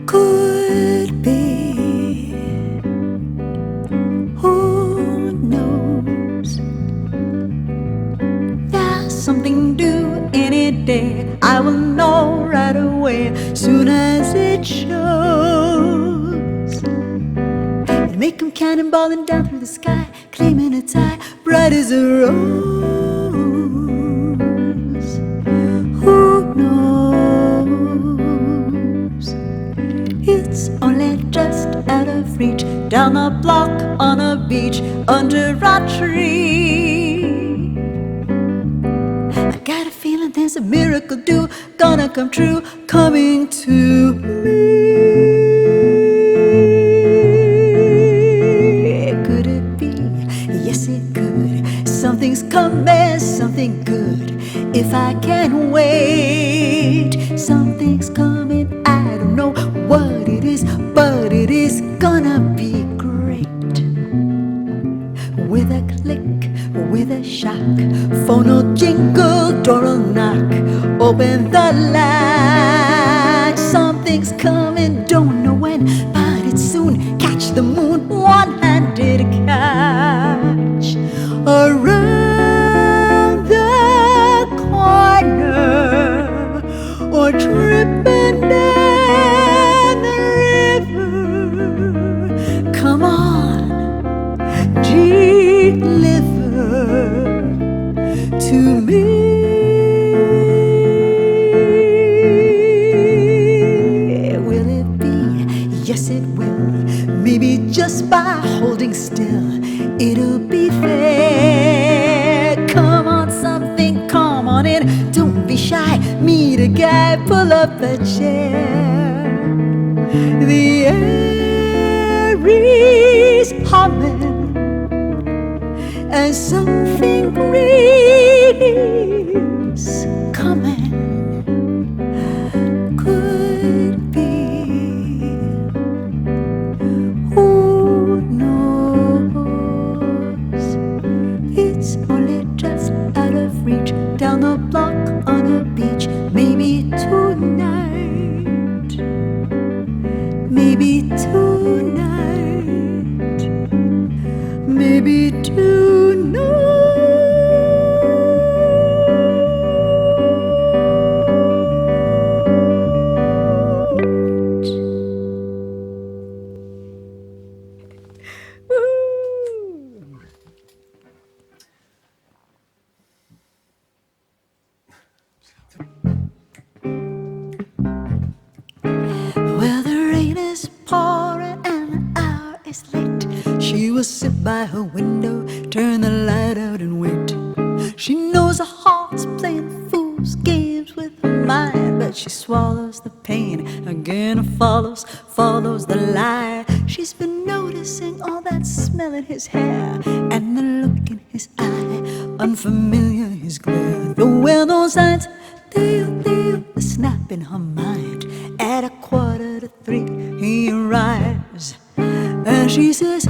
Could be, who knows? There's something due any day. I will know right away, soon as it shows. And make 'em cannonballing down through the sky, claiming it's high, bright as a rose. Who knows? It's only just out of reach, down the block, on a beach, under a tree. I got a feeling there's a miracle due, gonna come true, coming to me. Could it be? Yes, it could. Something's coming, something good, if I can wait. Something's coming, I don't know what it is, but it is gonna be great. With a click, with a shock, phone will jingle, door will knock, open the latch. Something's coming, don't know when, but it's soon. Catch the moon, one-handed catch. Around the corner, or tripping down the river. Come on, deliver to me. Will it be? Yes, it will. Maybe just by holding still, it'll be fair. Come on, something, come on in. Don't be shy, meet a guy, pull up a chair. The air is humming, and something great is coming. Could be, who knows? It's only just out of reach, down the block, on a beach. Maybe tonight, maybe tonight, maybe tonight. Well, the rain is pouring and the hour is late. She will sit by her window, turn the light out and wait. She knows her heart's playing fool's games with her mind, but she swallows the pain, again follows the lie. She's been noticing all that smell in his hair, and the look in his eye, unfamiliar his glare. The well-known signs, the snap in her mind. At 2:45 he arrives, and she says,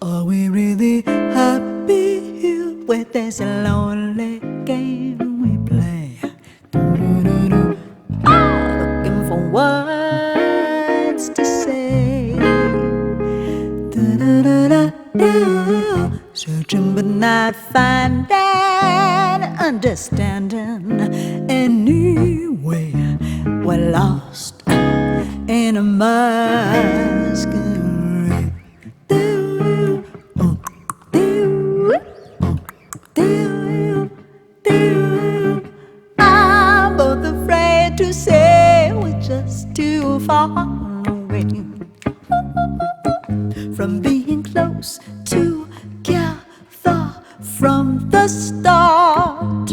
are we really happy here? Where there's a lonely game we play. Do-do-do-do. Looking for words to say. Do-do-do-do-do. Searching but not finding, understanding anyway. We're lost in a masquerade. I'm both afraid to say we're just too far away from being close together from the start.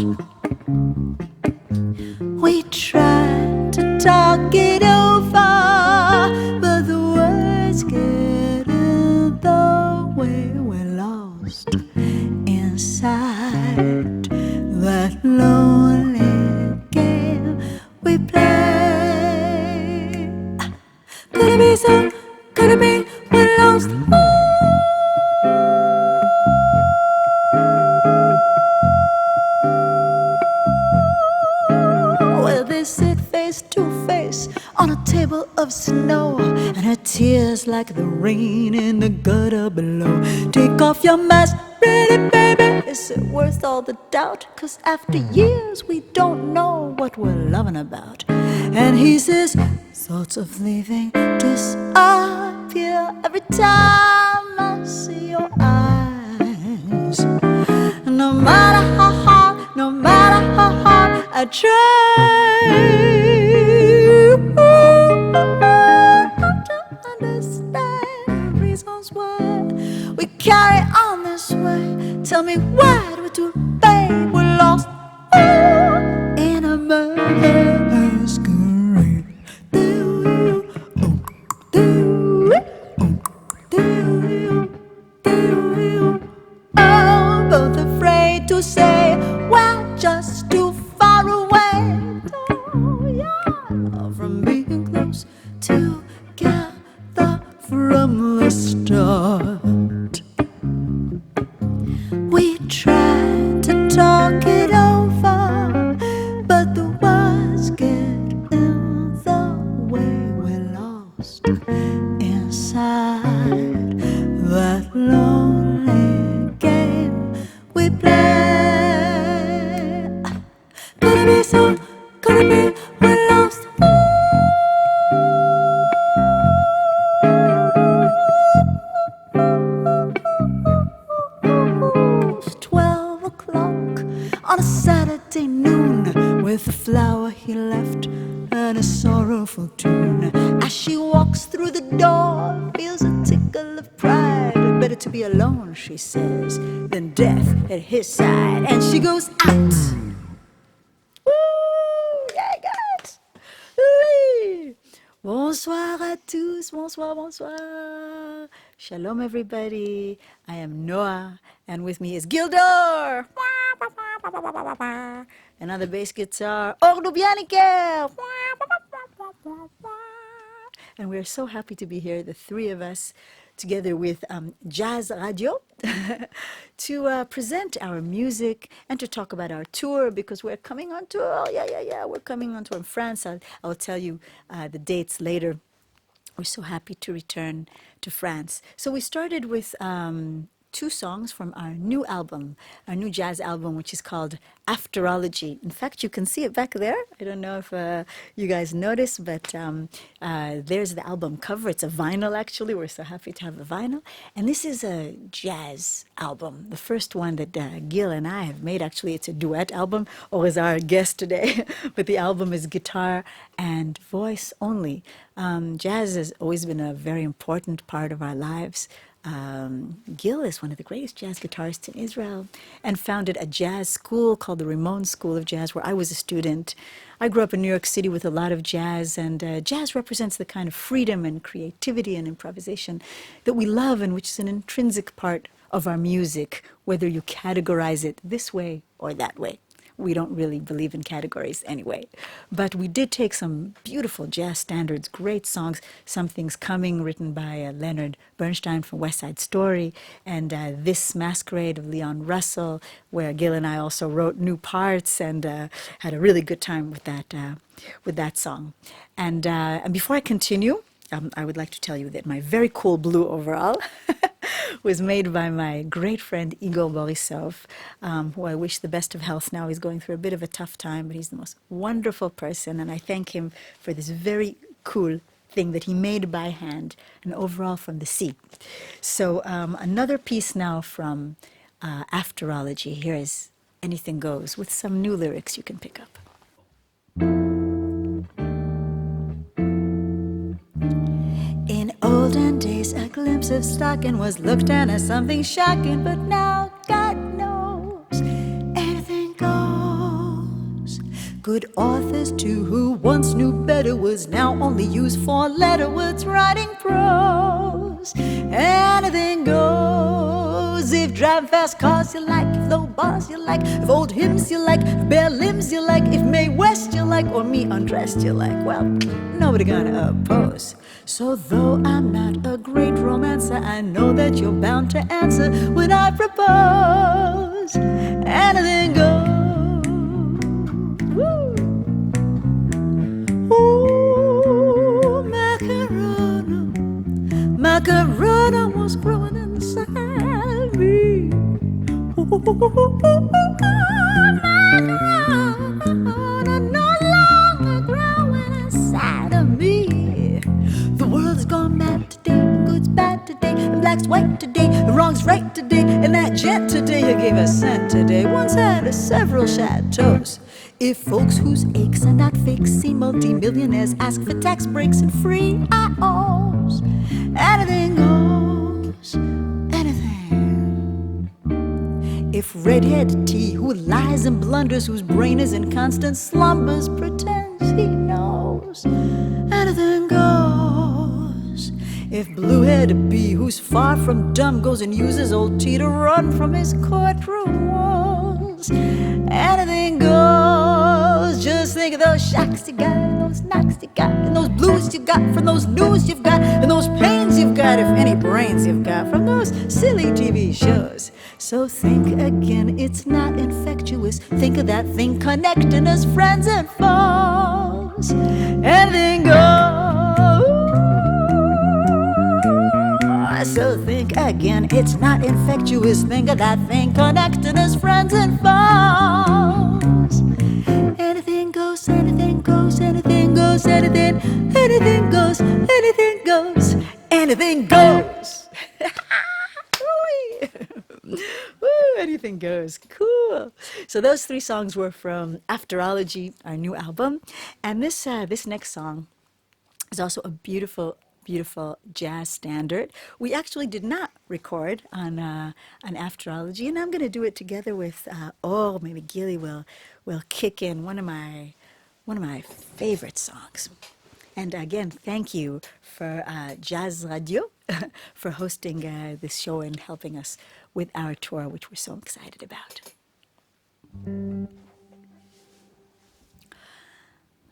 We tried to talk it over, but the words get in the way. We're lost inside that lonely game we play. Could it be so? Could it be we're lost? tears like the rain in the gutter below. Take off your mask, really, baby. Is it worth all the doubt? 'Cause after years we don't know what we're loving about. And he says, thoughts of leaving disappear every time I see your eyes. No matter how hard, no matter how hard I try to understand reasons why we carry on this way. Tell me, why do we do it, babe? We're lost in a masquerade. Oh, both afraid to say we're just too far away. Oh, yeah, from being close together from the start. We tried to talk it over, but the words get in the way. We're lost inside that lonely game we play. Could it be so? Could it be we're lost? 12 o'clock on a Saturday noon, with a flower he left and a sorrowful tune. As she walks through the door, feels a tickle of pride. Better to be alone, she says, than death at his side. And she goes out. Woo! Yeah, guys! Oui. Bonsoir à tous, bonsoir, bonsoir. Shalom, everybody. I am Noah, and with me is Gildor. And on the bass guitar, Ordo Bianiker. And we're so happy to be here, the three of us, together with Jazz Radio, to present our music and to talk about our tour, because we're coming on tour. Yeah. We're coming on tour in France. I'll tell you the dates later. We're so happy to return to France. So we started with two songs from our new album, our new jazz album, which is called Afterology. In fact, you can see it back there. I don't know if you guys noticed, but there's the album cover. It's a vinyl, actually. We're so happy to have a vinyl. And this is a jazz album, the first one that Gil and I have made. Actually, it's a duet album, or is our guest today. But the album is guitar and voice only. Jazz has always been a very important part of our lives. Gil is one of the greatest jazz guitarists in Israel and founded a jazz school called the Ramon School of Jazz, where I was a student. I grew up in New York City with a lot of jazz, and jazz represents the kind of freedom and creativity and improvisation that we love, and which is an intrinsic part of our music, whether you categorize it this way or that way. We don't really believe in categories anyway. But we did take some beautiful jazz standards, great songs, Something's Coming, written by Leonard Bernstein from West Side Story, and This Masquerade of Leon Russell, where Gil and I also wrote new parts and had a really good time with that song. And before I continue, I would like to tell you that my very cool blue overall was made by my great friend Igor Borisov, who I wish the best of health now. He's going through a bit of a tough time, but he's the most wonderful person, and I thank him for this very cool thing that he made by hand, an overall from the sea. So another piece now from Afterology. Here is Anything Goes, with some new lyrics you can pick up. In olden days, a glimpse of stocking was looked at as something shocking, but now God knows anything goes. Good authors too, who once knew better, was now only used for letter words, writing prose. Anything goes. If driving fast cars you like, if low bars you like, if old hymns you like, if bare limbs you like, if Mae West you like, or me undressed you like, well, nobody gonna oppose. So though I'm not a great romancer, I know that you're bound to answer when I propose. Anything goes. Woo! Ooh, macaroni. no longer growing inside of me. The world's gone mad today, good's bad today, and black's white today, and wrong's right today, and that gent today who gave a cent today once had several chateaus. If folks whose aches are not fake see multi-millionaires ask for tax breaks and free IOs, anything goes, anything. If redhead T, who lies and blunders, whose brain is in constant slumbers, pretends he knows, anything goes. If blue-headed B, who's far from dumb, goes and uses old T to run from his courtroom walls, anything goes. Just think of those shocks you got, and those knocks you got, and those blues you got from those news you've got, and those pains you've got, if any brains you've got, from those silly TV shows. So think again, it's not infectious. Think of that thing connecting us, friends and foes. Anything goes. So think again, it's not infectious. Think of that thing connecting us, friends and foes. Anything goes, anything goes, anything goes, anything goes, anything goes, anything goes. Woo, anything goes. Cool. So those three songs were from Afterology, our new album, and this next song is also a beautiful jazz standard. We actually did not record on Afterology, and I'm going to do it together with maybe Gilly will kick in one of my favorite songs. And again, thank you for Jazz Radio for hosting this show and helping us with our tour, which we're so excited about.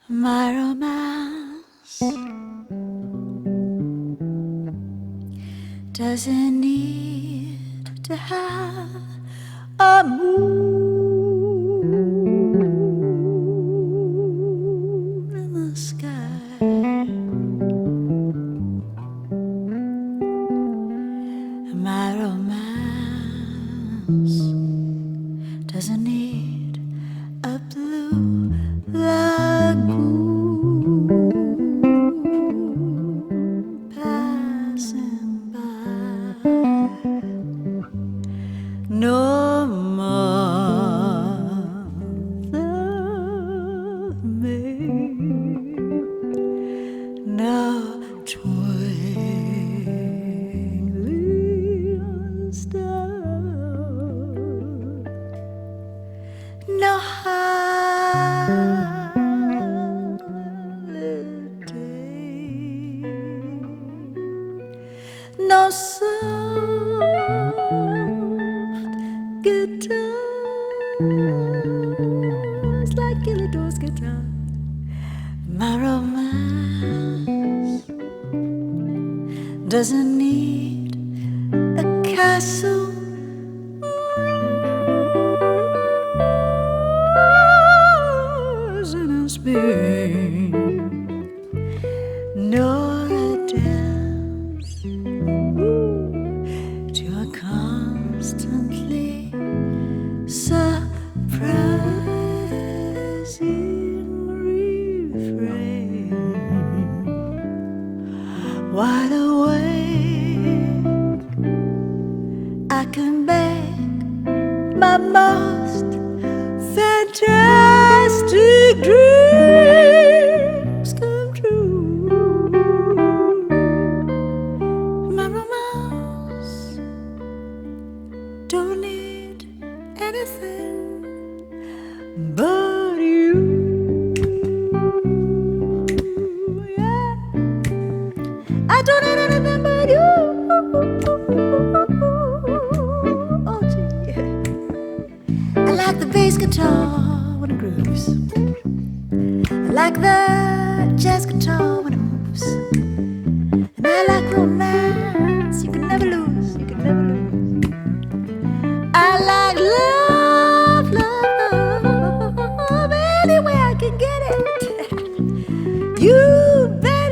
My romance doesn't need to have a moon in the sky. My romance doesn't need a blue lagoon passing by. No mother made, no twinkling star, no holiday, no soft guitars like Gilly Door's guitar. My romance doesn't need a castle in Spain, nor a dance to a constantly surprising refrain. Wide awake, I can make my most fantastic dreams come true. My romance don't need anything but you. Yeah, I don't need anything but you. Oh, gee. I like the bass guitar when it grooves. I like the jazz guitar when it moves. And I like romance, you can never lose, you can never lose. I like love any way I can get it. You bet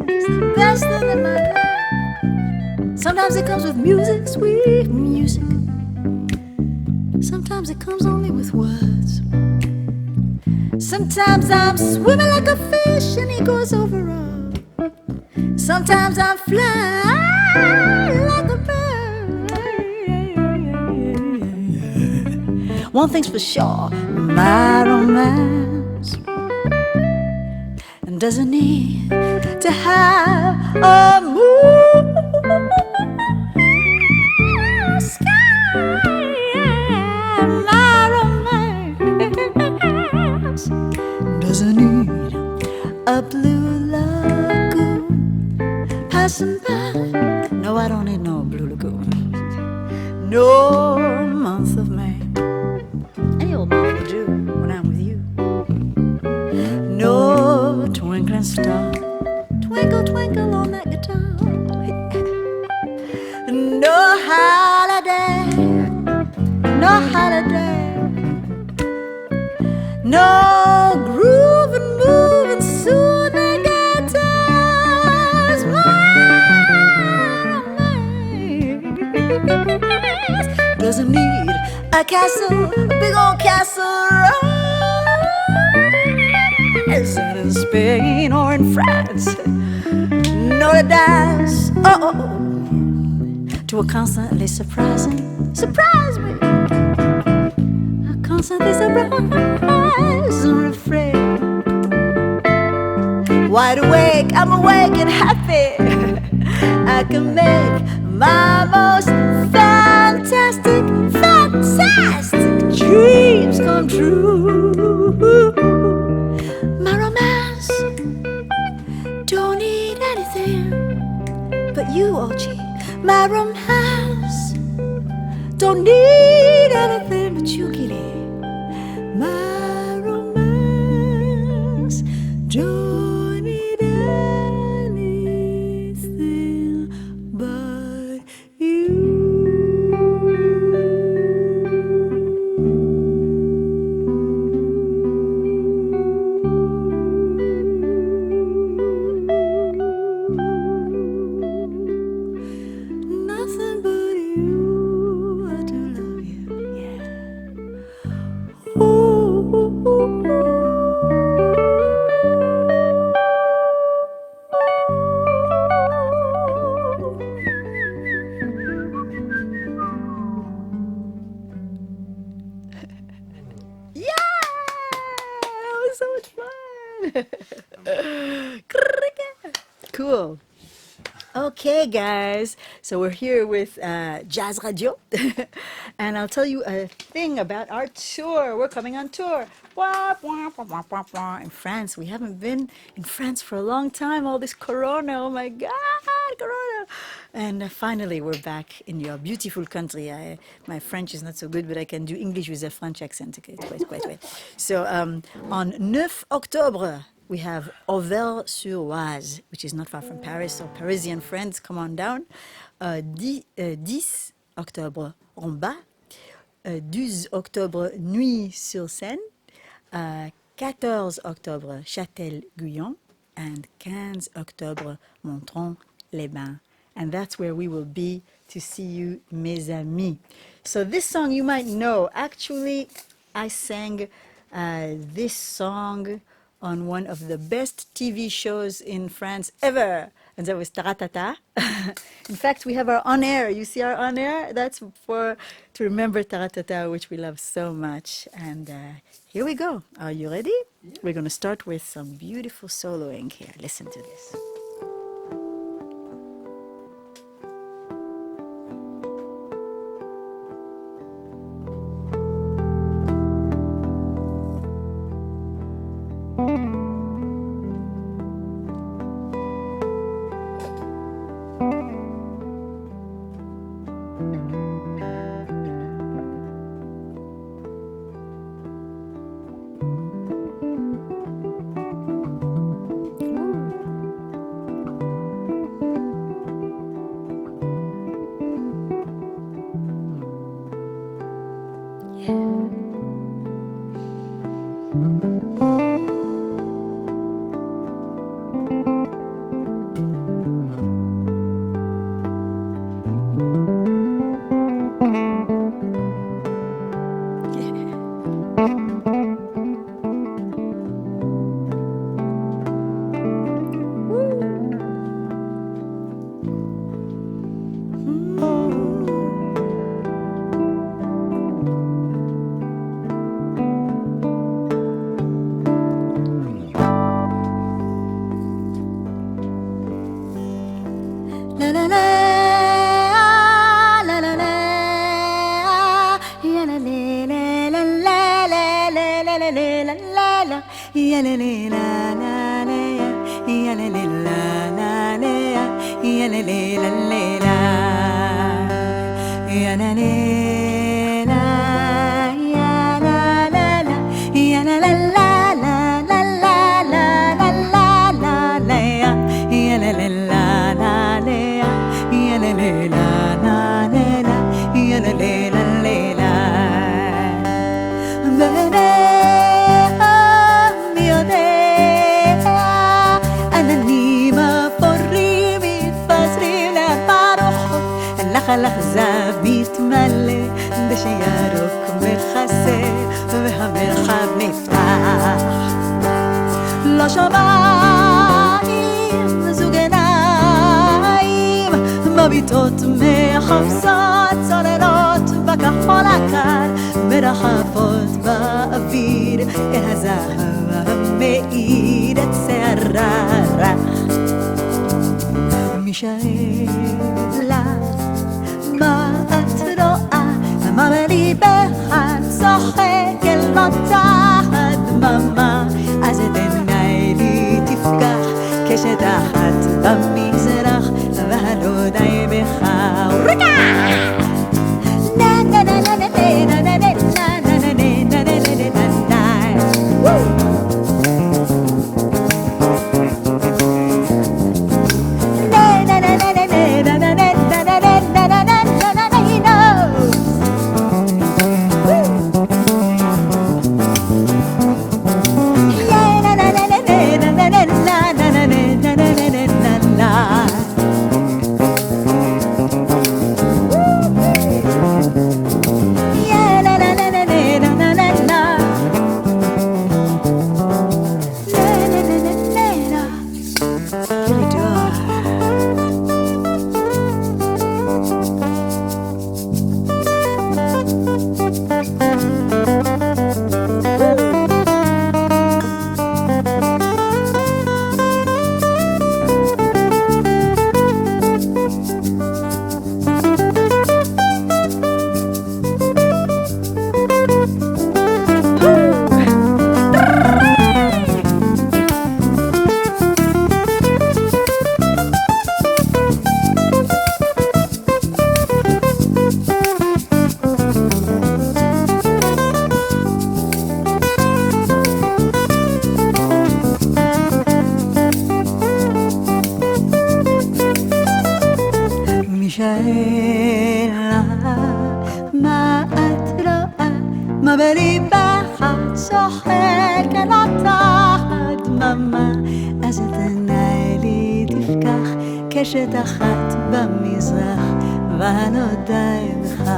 it's the best thing in my life. Sometimes it comes with music, sweet music. it comes only with words. Sometimes I'm swimming like a fish and he goes over all. Sometimes I'm flying like a bird. One thing's for sure, my romance doesn't need to have a moon sky. My romance doesn't need a blue lagoon passing by. No, I don't need no blue lagoon. No month of May. Any old month will do when I'm with you. No twinkling star, twinkle, twinkle on that guitar. No holiday, no holiday. No grooving, moving, soothing guitars. My doesn't need a castle, a big old castle rising in Spain or in France. No to dance, to a constantly surprise me. A constantly surprising refrain. Wide awake, I'm awake and happy. I can make my most fantastic dreams come true. My romance don't need anything but you, oh gee. My romance don't need anything but you, kitty. My romance don't need anything but you. Nothing but you. I do love you, yeah. Ooh, ooh, ooh, ooh. Yeah! That was so much fun! Cool. Okay, guys, so we're here with Jazz Radio, and I'll tell you a thing about our tour. We're coming on tour. In France. We haven't been in France for a long time. All this Corona, oh my God, Corona. And finally, we're back in your beautiful country. My French is not so good, but I can do English with a French accent. Okay, it's quite. So on 9 October, we have Auvers-sur-Oise, which is not far from Paris. So Parisian friends, come on down. 10 Octobre, Bach. 12 Octobre, Nuit-sur-Seine. 14 Octobre, Châtel-Guyon. And 15 Octobre, Montrond-les-Bains. And that's where we will be to see you, mes amis. So this song you might know. Actually, I sang this song on one of the best TV shows in France ever, and that was Taratata. In fact, we have our on air. You see our on air? That's to remember Taratata, which we love so much. And here we go. Are you ready? Yeah. We're going to start with some beautiful soloing here. Listen to this. הלחזב מתמלא דשירוק מכסה והמרחב נפתח לא שומעים זוג עיניים מביטות מחפשות צוללות בכחול הקר מרחפות באוויר אל הזהב המאיר את שערה רך משאלה מה את רואה? מה בליבך צוחק אל אותה הדממה אז את עיניי לי תפקח קשת אחת במזרח והלא די בך שאלה מה את רואה מה בליבך צוחק אל אותה הדממה אז את עיניי לי תפקח קשת אחת במזרח ולא די בך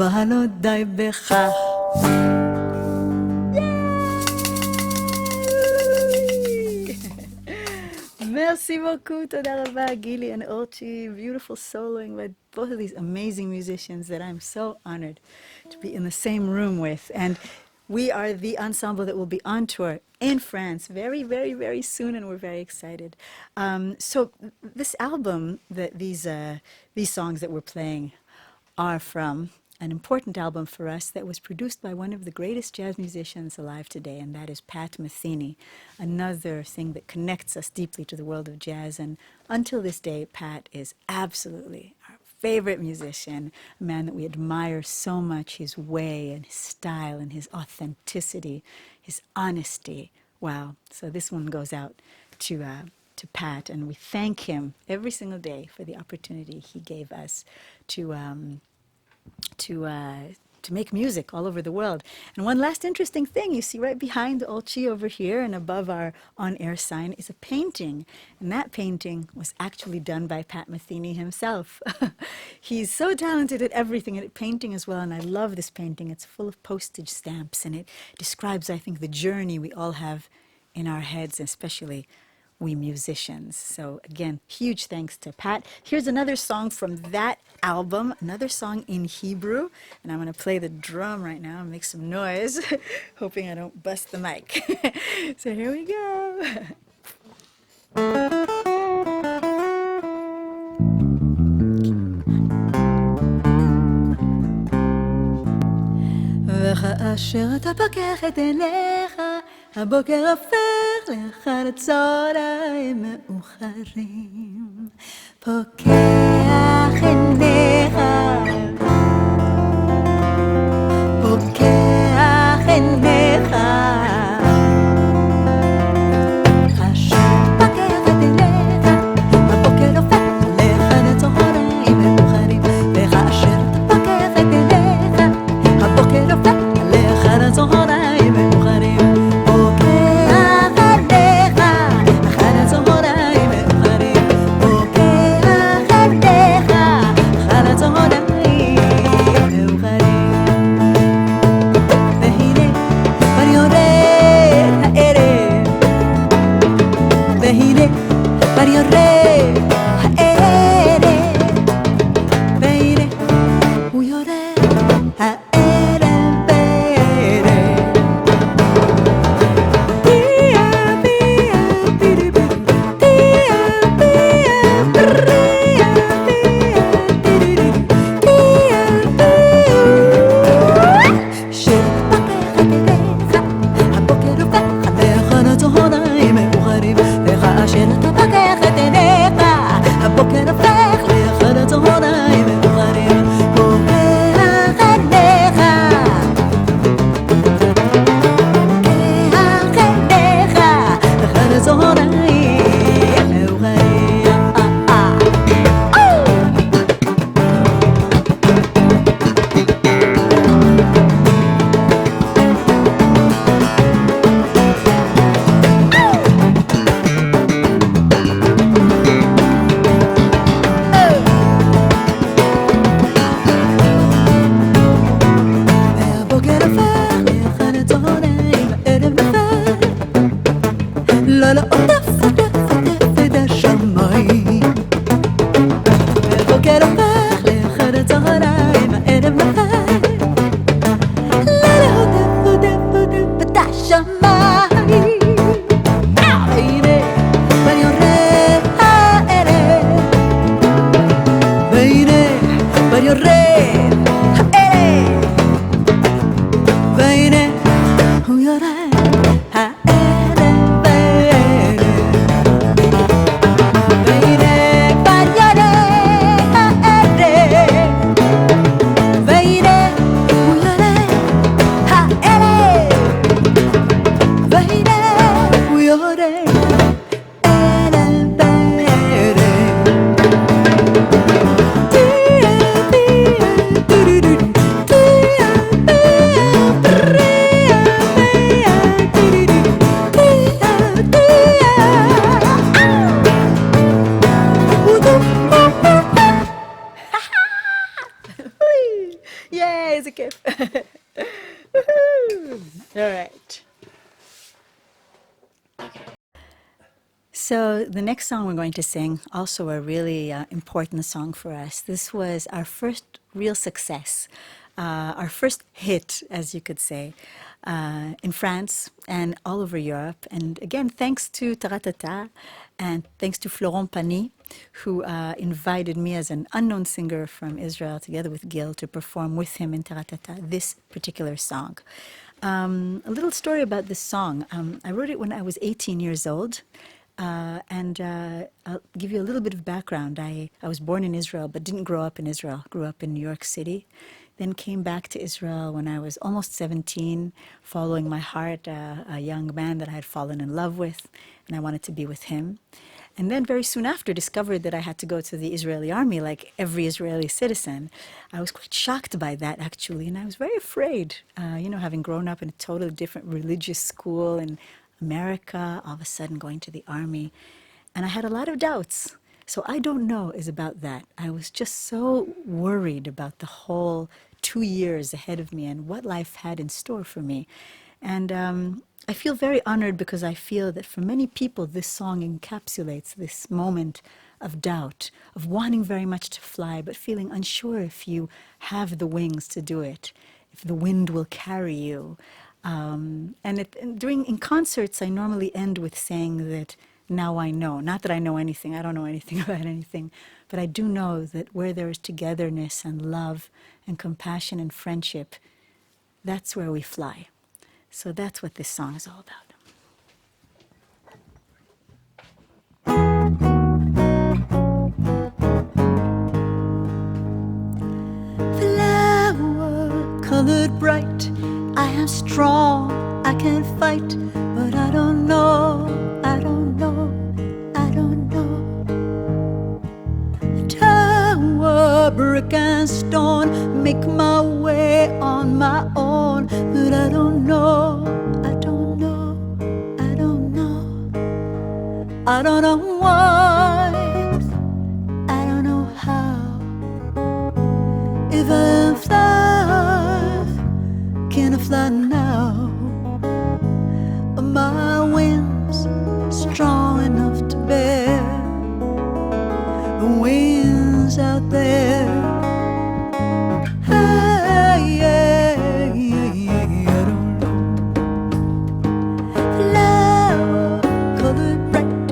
ולא די בכך Merci beaucoup, תודה רבה, גילי and Orchi. Beautiful soloing by both of these amazing musicians that I'm so honored to be in the same room with. And we are the ensemble that will be on tour in France very, very, very soon, and we're very excited. So this album, that these songs that we're playing are from, an important album for us that was produced by one of the greatest jazz musicians alive today, and that is Pat Metheny, another thing that connects us deeply to the world of jazz. And until this day, Pat is absolutely our favorite musician, a man that we admire so much, his way and his style and his authenticity, his honesty. Wow. So this one goes out to Pat, and we thank him every single day for the opportunity he gave us to to make music all over the world. And one last interesting thing, you see right behind Olchi over here and above our on-air sign is a painting. And that painting was actually done by Pat Metheny himself. He's so talented at everything, and at painting as well. And I love this painting. It's full of postage stamps, and it describes, I think, the journey we all have in our heads, especially we musicians. So again, huge thanks to Pat. Here's another song from that album, another song in Hebrew, and I'm going to play the drum right now and make some noise, hoping I don't bust the mic. So here we go. וכאשר אתה פוקח את עיניך, הבוקר הופך לך לצהריים מאוחרים. פוקח עיניך, פוקח עיניך, כאשר פוקח את עיניך, הבוקר הופך לך לצהריים מאוחרים. וכאשר אתה פוקח את עיניך, הבוקר הופך לך לצהריים מאוחרים. So the next song we're going to sing, also a really important song for us. This was our first real success, our first hit, as you could say, in France and all over Europe. And again, thanks to Taratata and thanks to Florent Pagny who invited me as an unknown singer from Israel, together with Gil, to perform with him in Taratata this particular song. A little story about this song. I wrote it when I was 18 years old. And I'll give you a little bit of background. I was born in Israel, but didn't grow up in Israel. Grew up in New York City. Then came back to Israel when I was almost 17, following my heart, a young man that I had fallen in love with, and I wanted to be with him. And then very soon after, discovered that I had to go to the Israeli army like every Israeli citizen. I was quite shocked by that, actually, and I was very afraid, having grown up in a totally different religious school in America, all of a sudden going to the army. And I had a lot of doubts. So I don't know is about that. I was just so worried about the whole 2 years ahead of me and what life had in store for me. And I feel very honored because I feel that for many people, this song encapsulates this moment of doubt, of wanting very much to fly, but feeling unsure if you have the wings to do it, if the wind will carry you. In concerts, I normally end with saying that now I know. Not that I know anything. I don't know anything about anything. But I do know that where there is togetherness and love and compassion and friendship, that's where we fly. So that's what this song is all about. Flower colored bright, I am strong, I can fight, but I don't know, I don't know, I don't know. Tower, brick and stone, make my way on my own, but I don't know, I don't know, I don't know. I don't know why, I don't know how. If I fly, can I fly now? Are my wings strong enough to bear the winds out there? Hey, yeah, yeah, I don't know. Flower colored bright,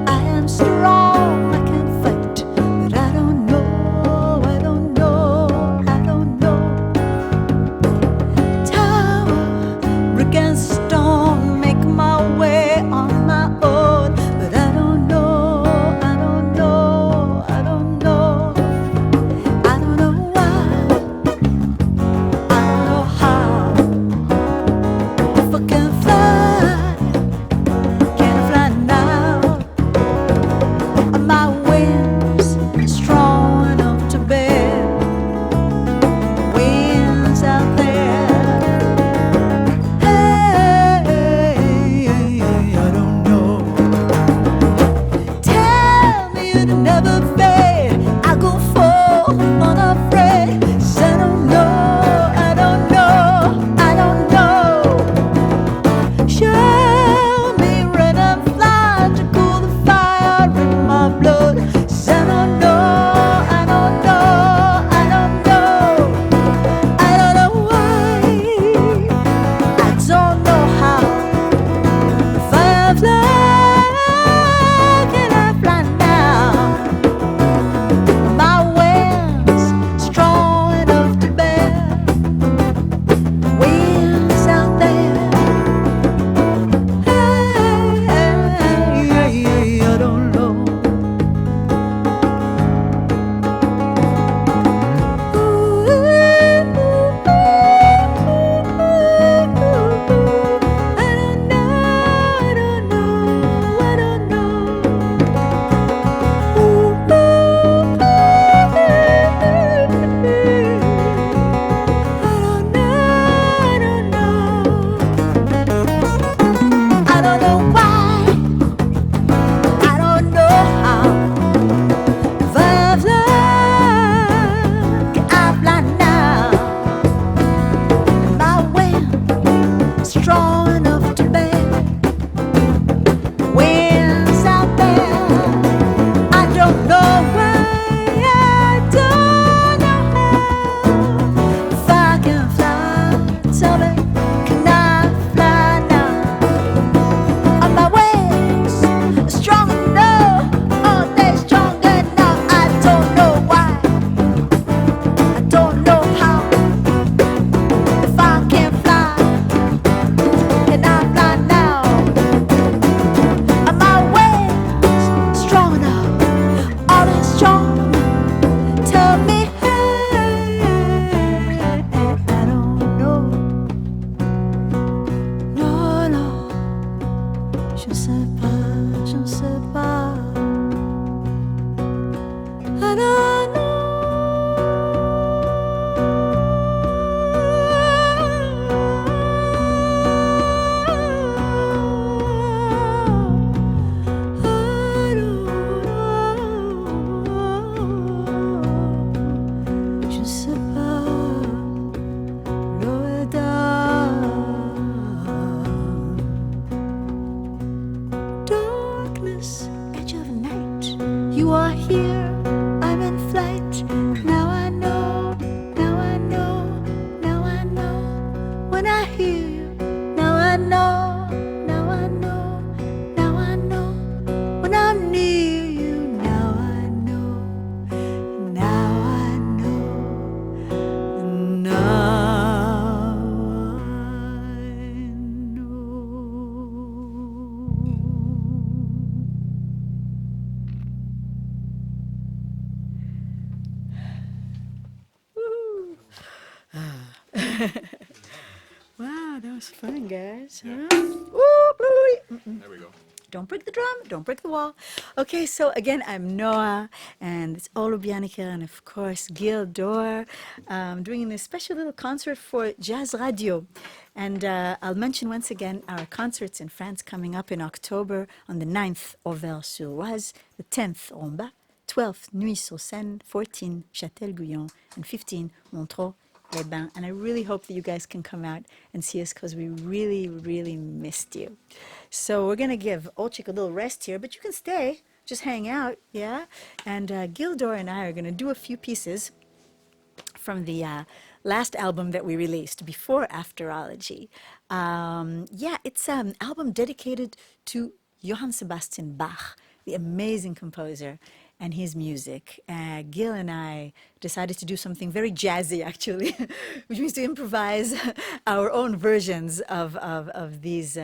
I am strong, I can fight, but I don't know, I don't know, I don't know. Tower, brick and stone, make my way on my own, but I don't know, I don't know, I don't know. Je sais pas, Loredana. Darkness, edge of night. You are here, I'm in flight. Now I know, now I know, now I know. When I hear you, now I know, now I know, now I know. When I'm near you, now I know, now I know, now Wow, that was fun, guys. Yeah. Huh? Ooh, There we go. don't break the drum, don't break the wall. Okay, so again, I'm Noah, and it's Olo Bianca, and of course, Gil Dor, doing this special little concert for Jazz Radio. And I'll mention once again our concerts in France coming up in October on the 9th, Auvers-sur-Oise, the 10th, Romba, 12th, Nuit-sur-Seine, 14, Châtel-Guyon, and 15, Montreux. And I really hope that you guys can come out and see us because we really, really missed you. So we're going to give Olchik a little rest here, but you can stay, just hang out, yeah? And Gildor and I are going to do a few pieces from the last album that we released, before Afterology. Yeah, it's an album dedicated to Johann Sebastian Bach, the amazing composer, and his music. Gil and I decided to do something very jazzy, actually, which means to improvise our own versions of these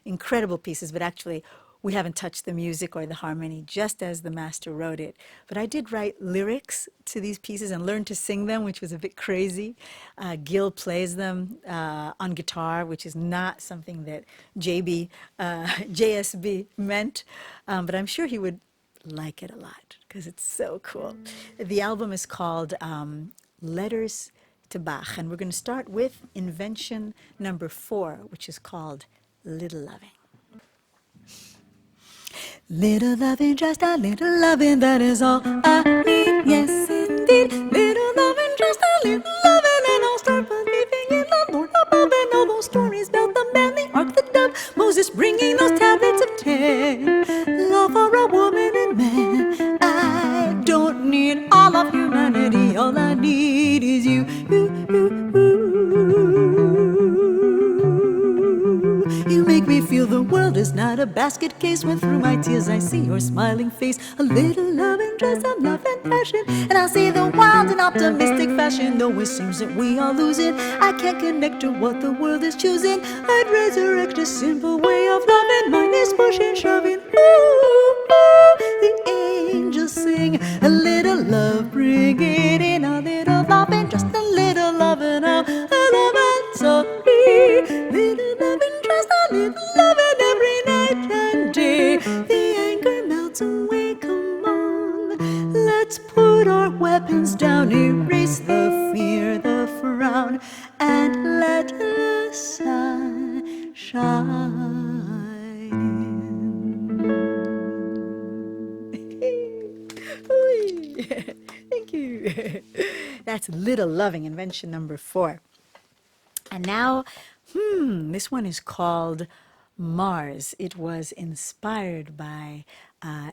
incredible pieces, but actually we haven't touched the music or the harmony, just as the master wrote it. But I did write lyrics to these pieces and learn to sing them, which was a bit crazy. Gil plays them on guitar, which is not something that JSB meant, but I'm sure he would like it a lot because it's so cool. The album is called Letters to Bach, and we're going to start with invention number 4, which is called Little Loving. Little loving, just a little loving, that is all I need, yes indeed. Little loving, just a little loving, and I'll start believing in the Lord above, and all those stories about the man, the ark, the dove, Moses bringing those tablets of 10. Love for a woman and man, I don't need all of humanity, all I need is you. You make me feel the world is not a basket case. When through my tears I see your smiling face. A little loving, just a love and passion, and I see the wild and optimistic fashion. Though it seems that we are losing, I can't connect to what the world is choosing. I'd resurrect a simple way of loving. Mine is pushing, shoving. Ooh, ooh, the angels sing. A little love, bring it in. A little loving, just a little loving. A love and sorry. Little loving, just a little loving every night and day. The anger melts away, come on. Let's put our weapons down, erase the fear, the frown, and let the sun shine in. Thank you. That's Little Loving, invention number 4. And now, this one is called Mars. It was inspired by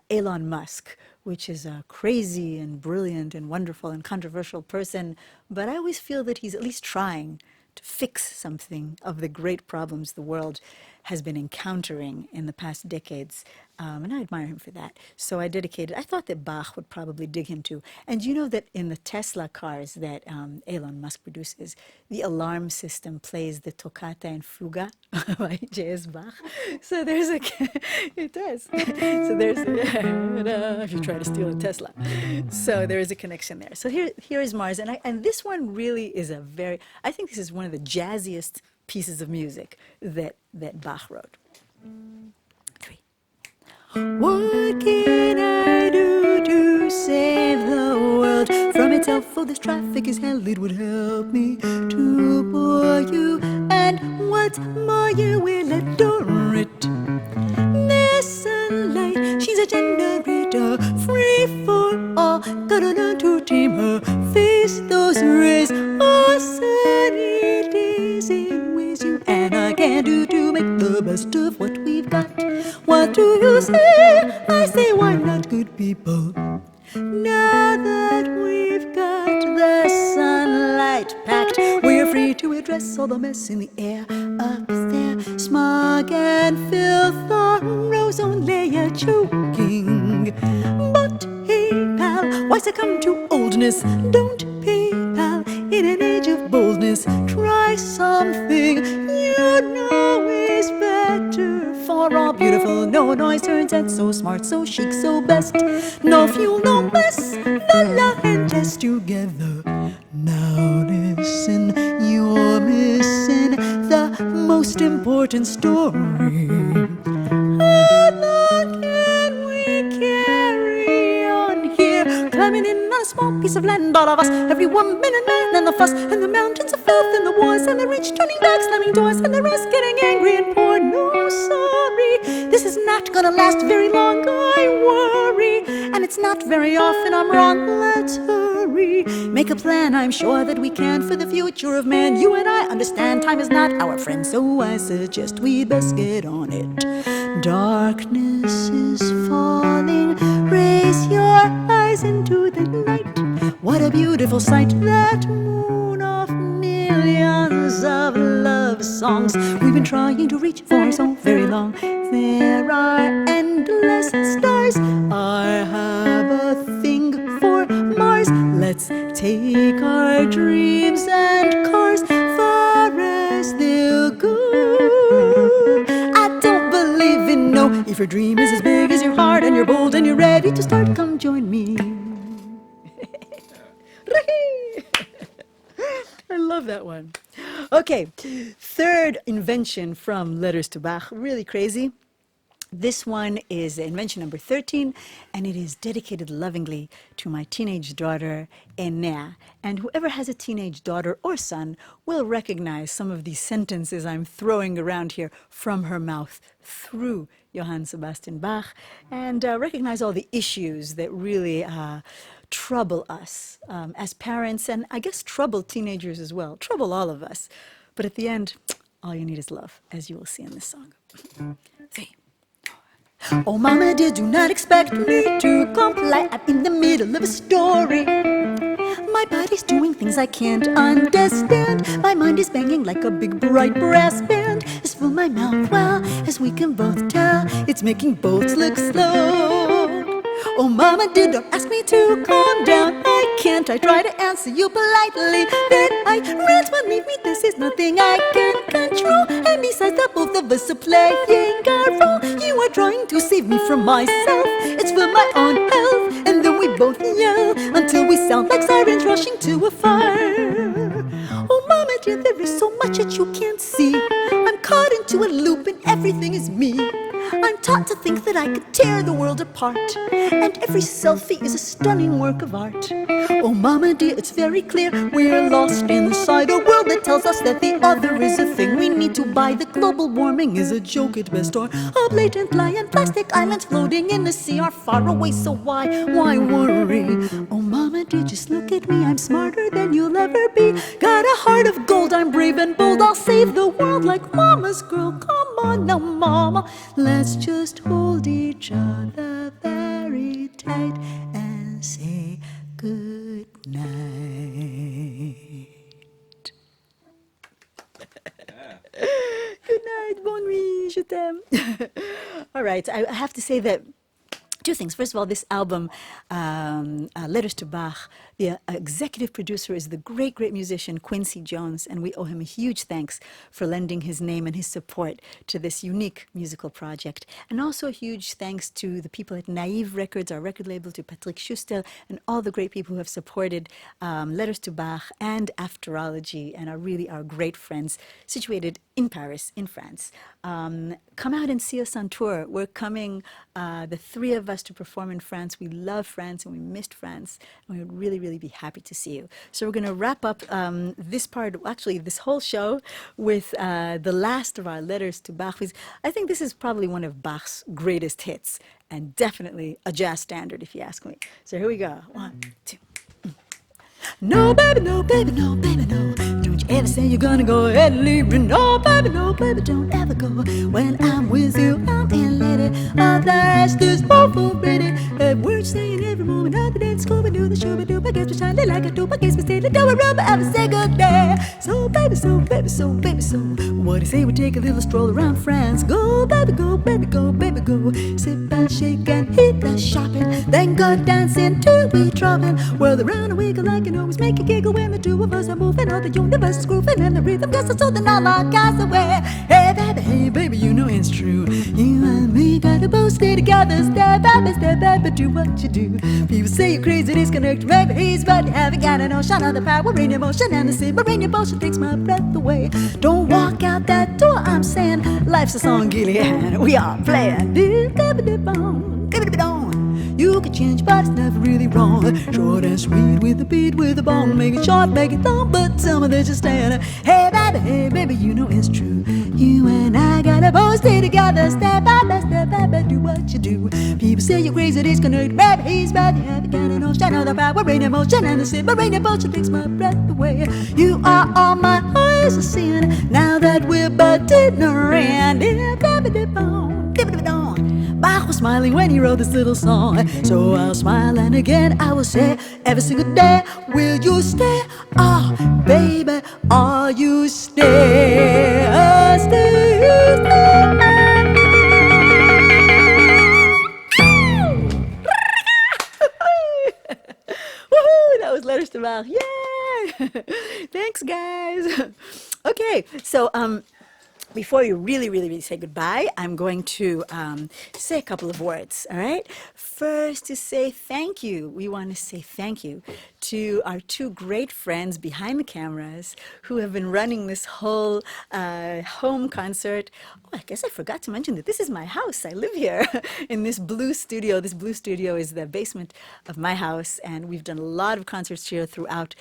Elon Musk, which is a crazy and brilliant and wonderful and controversial person, but I always feel that he's at least trying to fix something of the great problems the world has been encountering in the past decades, and I admire him for that. So I thought that Bach would probably dig him too. And you know that in the Tesla cars that Elon Musk produces, the alarm system plays the Toccata and Fuga by J.S. Bach. So there's it does. So there's, if you try to steal a Tesla. So there is a connection there. So here is Mars, and this one really is I think this is one of the jazziest pieces of music that Bach wrote. 3. What can I do to save the though this traffic is hell, it would help me to bore you. And what's more, you will adore it. The sunlight, she's a generator, free for all. Gotta learn to tame her, face those rays. Oh, sunny days in with you, and I can do to make the best of what we've got. What do you say? I say, why not, good people? Now that we've got the sunlight packed, we're free to address all the mess in the air up there. Smog and filth are ozone layer choking. But hey, pal, why succumb to oldness? Don't pay, pal, in an age of boldness. Try something you know is better for all beautiful. No noise turns out so smart, so chic, so best. No fuel, no mess, the love and test together. Now listen, you're missing the most important story. How long can we carry on here? Climbing in on a small piece of land, all of us, every woman and man, and the fuss, and the mountains of filth, and the wars, and the rich turning back, slamming doors, and the rest getting angry and poor. No, sorry, this is not gonna last very long, I worry, and it's not very often I'm wrong. Let's hurry, make a plan, I'm sure that we can, for the future of man. You and I understand time is not our friend, so I suggest we'd best get on it. Darkness is falling, raise your eyes into the night. What a beautiful sight, that moon of millions of love songs we've been trying to reach for so very long. There are endless stars, I have a thing for Mars. Let's take our dreams and cars far as they'll go. I don't believe in no. If your dream is as big as your heart and you're bold and you're ready to start, come join me. I love that one. Okay, third invention from Letters to Bach, really crazy. This one is invention number 13, and it is dedicated lovingly to my teenage daughter, Enea. And whoever has a teenage daughter or son will recognize some of these sentences I'm throwing around here from her mouth through Johann Sebastian Bach, and recognize all the issues that really trouble us as parents, and I guess trouble teenagers as well, trouble all of us. But at the end, all you need is love, as you will see in this song. 3. Oh, mama dear, do not expect me to comply. I'm in the middle of a story. My body's doing things I can't understand. My mind is banging like a big bright brass band. As for my mouth, well, as we can both tell, it's making both look slow. Oh, mama dear, don't ask me to calm down. I can't. I try to answer you politely, then I rant, believe me, this is nothing I can control. And besides, the both of us are playing a role. You are trying to save me from myself. It's for my own health. And then we both yell until we sound like sirens rushing to a fire. Oh, mama dear, there is so much that you can't see. I'm caught into a loop and everything is me. I'm taught to think that I could tear the world apart, and every selfie is a stunning work of art. Oh, mama dear, it's very clear we're lost inside a world that tells us that the other is a thing we need to buy. The global warming is a joke at best, or a blatant lie, and plastic islands floating in the sea are far away, so why worry? Oh, mama dear, just look at me, I'm smarter than you'll ever be. Got a heart of gold, I'm brave and bold, I'll save the world like mama's girl. Come on now, mama, let's just hold each other very tight and say good night. Good night, bonne nuit, je t'aime. All right, I have to say that two things. First of all, this album, Letters to Bach, the executive producer is the great, great musician Quincy Jones, and we owe him a huge thanks for lending his name and his support to this unique musical project. And also a huge thanks to the people at Naive Records, our record label, to Patrick Schuster, and all the great people who have supported Letters to Bach and Afterology, and are really our great friends situated in Paris, in France. Come out and see us on tour. We're coming, the three of us, to perform in France. We love France and we missed France, and we would really, really be happy to see you. So we're going to wrap up this part, actually this whole show, with the last of our letters to Bach. I think this is probably one of Bach's greatest hits, and definitely a jazz standard, if you ask me. So here we go. 1, 2. No, baby, no, baby, no, baby, no. Don't you ever say you're gonna go ahead and leave me. No, baby, don't ever go. When I'm with you, I'm in lady. All the rest is awful pretty. We're saying every moment of the day. Scooby Doo, the shooby doo. I guess we shine like a dope. I guess we stay the door rubber. Ever say good day. So, baby, so, baby, so, baby, so. What do you say we take a little stroll around France? Go, baby, go, baby, go, baby, go. Sit back, shake, and hit the shopping. Then go dancing till we dropping. Whirl around and wiggle like an always make a giggle when the two of us are moving. All the universe is grooving and the rhythm gets us so then all our guys away. Hey baby, you know it's true. You and me gotta both stay together. Step baby, do what you do. People say you're crazy, disconnect, maybe he's but you haven't got an ocean of the power in your motion and the Siberian motion takes my breath away. Don't walk out that door, I'm saying. Life's a song, Gillian. We are playing. You can change, but it's never really wrong. Short and sweet with a beat, with a bong. Make it short, make it long, but some of this just stand. Hey baby, you know it's true. You and I gotta both stay together. Step by step, do what you do. People say you're crazy, disconnect, maybe he's bad. You haven't got an ocean of the power, rain emotion, and the Siberian motion takes my breath away. You are all my eyes are seeing. Now that we're but ignorant. Bach was smiling when he wrote this little song. So I'll smile and again I will say, every single day, will you stay? Oh, baby, are you stay? Stay. Woohoo! That was Letters to Bach. Yay! Thanks, guys. Okay, so before we really say goodbye, I'm going to say a couple of words, all right? First, to say thank you. We want to say thank you to our two great friends behind the cameras who have been running this whole home concert. Oh, I guess I forgot to mention that this is my house. I live here in this blue studio. This blue studio is the basement of my house, and we've done a lot of concerts here throughout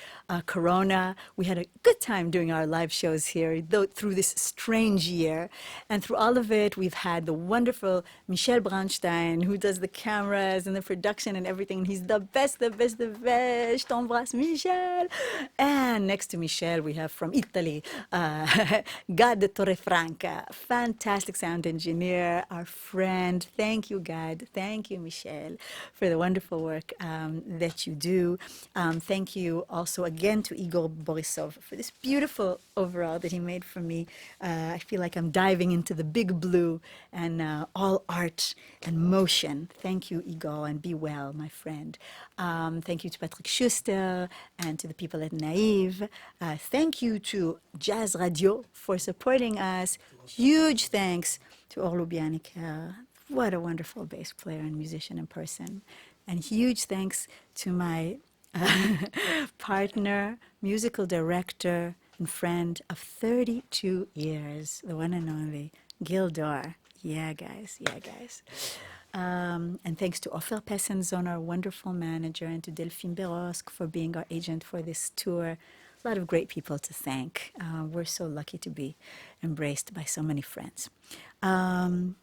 Corona. We had a good time doing our live shows here, though through this strange year. And through all of it, we've had the wonderful Michel Braunstein, who does the cameras and the production and everything. He's the best. Je t'embrasse, Michel. And next to Michel, we have from Italy, Gad Torrefranca, fantastic sound engineer, our friend. Thank you, Gad. Thank you, Michel, for the wonderful work that you do. Thank you also again to Igor Borisov for this beautiful overall that he made for me. I feel like I'm diving into the big blue and all art and motion. Thank you, Igor, and be well, my friend. Thank you to Patrick Schuster and to the people at Naive. Thank you to Jazz Radio for supporting us. Huge thanks to Orlo Bianiker. What a wonderful bass player and musician in person. And huge thanks to my partner, musical director, and friend of 32 years, the one and only Gildor. Yeah, guys. And thanks to Ofer Pessenzon, our wonderful manager, and to Delphine Berosk for being our agent for this tour. A lot of great people to thank. We're so lucky to be embraced by so many friends. We're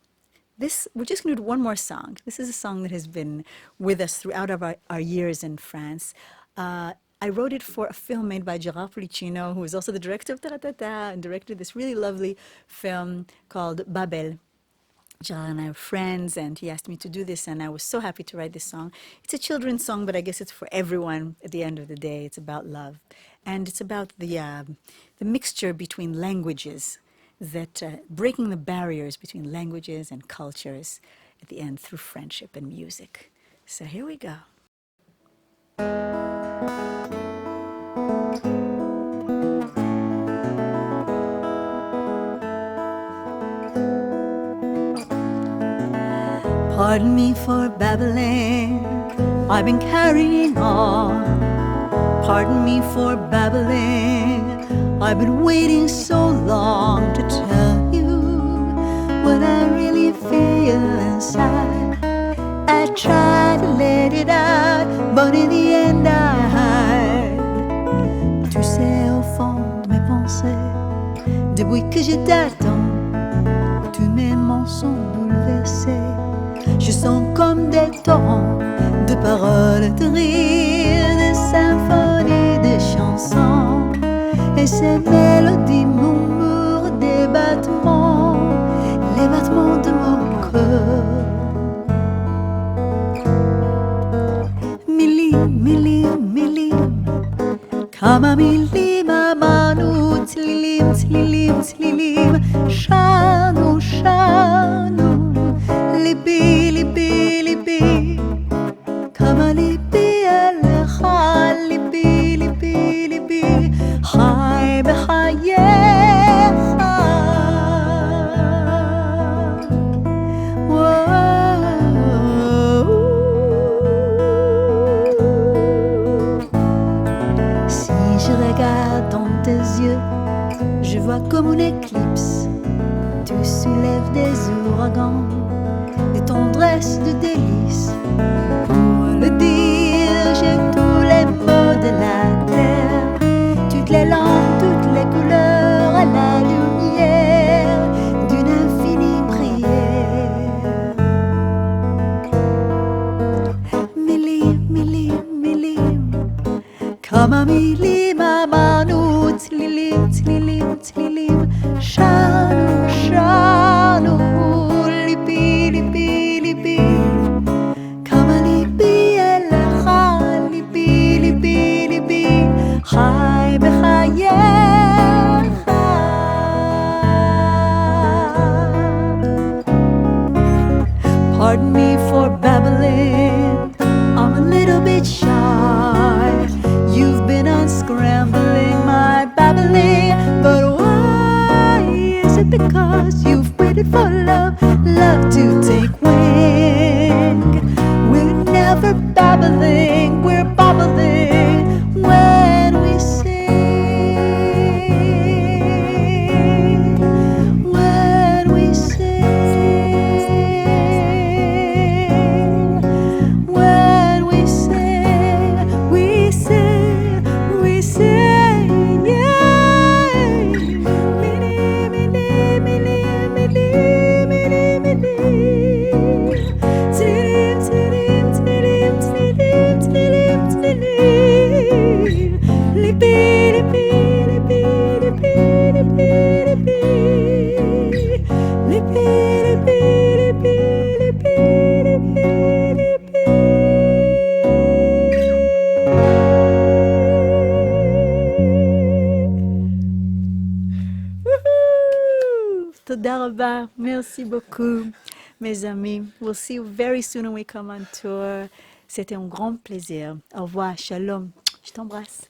just going to do one more song. This is a song that has been with us throughout our years in France. I wrote it for a film made by Gerard Policino, who is also the director of Taratata, and directed this really lovely film called Babel. Gerard and I are friends, and he asked me to do this, and I was so happy to write this song. It's a children's song, but I guess it's for everyone at the end of the day. It's about love. And it's about the mixture between languages, that breaking the barriers between languages and cultures at the end through friendship and music. So here we go. Pardon me for babbling, I've been carrying on. Pardon me for babbling, I've been waiting so long to tell you what I really feel inside. I try to let it out, but in the end I hide. Tu sais, au fond de mes pensées, depuis que je t'attends, tous mes mots sont bouleversés. Je sens comme des torrents de paroles, de rires, de symphonies, de chansons. Et ces mélodies murmurent des battements, les battements de mon cœur. Milim, milim, milim, kama milim amanu, tlilim, tlilim, tlilim, shanu, shanu, libi, libi, libi, kama libi elecha, libi, libi, libi, חי בחייך. Si je regarde dans tes yeux, je vois comme une éclipse. Tu soulèves des ouragans, de tendresse, de délices. Pour le dire, j'ai tous les mots de la terre, toutes les langues, toutes les couleurs, à la lumière d'une infinie prière. Milim, milim, milim, kama milim amanu, tlilim, tlilim, tlilim, shanu, shanu, libi, libi, libi, kama libi elecha, libi, libi, libi, חי בחייך. Pardon me for babbling, I'm a little bit shy. You've been unscrambling my babbling, but why? Is it because you've waited for love, love to take wing? We're never babbling, we're babbling when we sing, when we sing, when we sing, we sing, we sing, yeah. Mini, mini, mini, mini, mini, mini. Tirim, tirim, tirim, tirim, tirim, tirim. Lipi, lipi, lipi, lipi, lipi, lipi. Lipi, lipi, lipi, lipi, lipi, lipi. Woohoo! תודה רבה, merci beaucoup, mes amis. We'll see you very soon when we come on tour. C'était un grand plaisir. Au revoir, shalom. Je t'embrasse.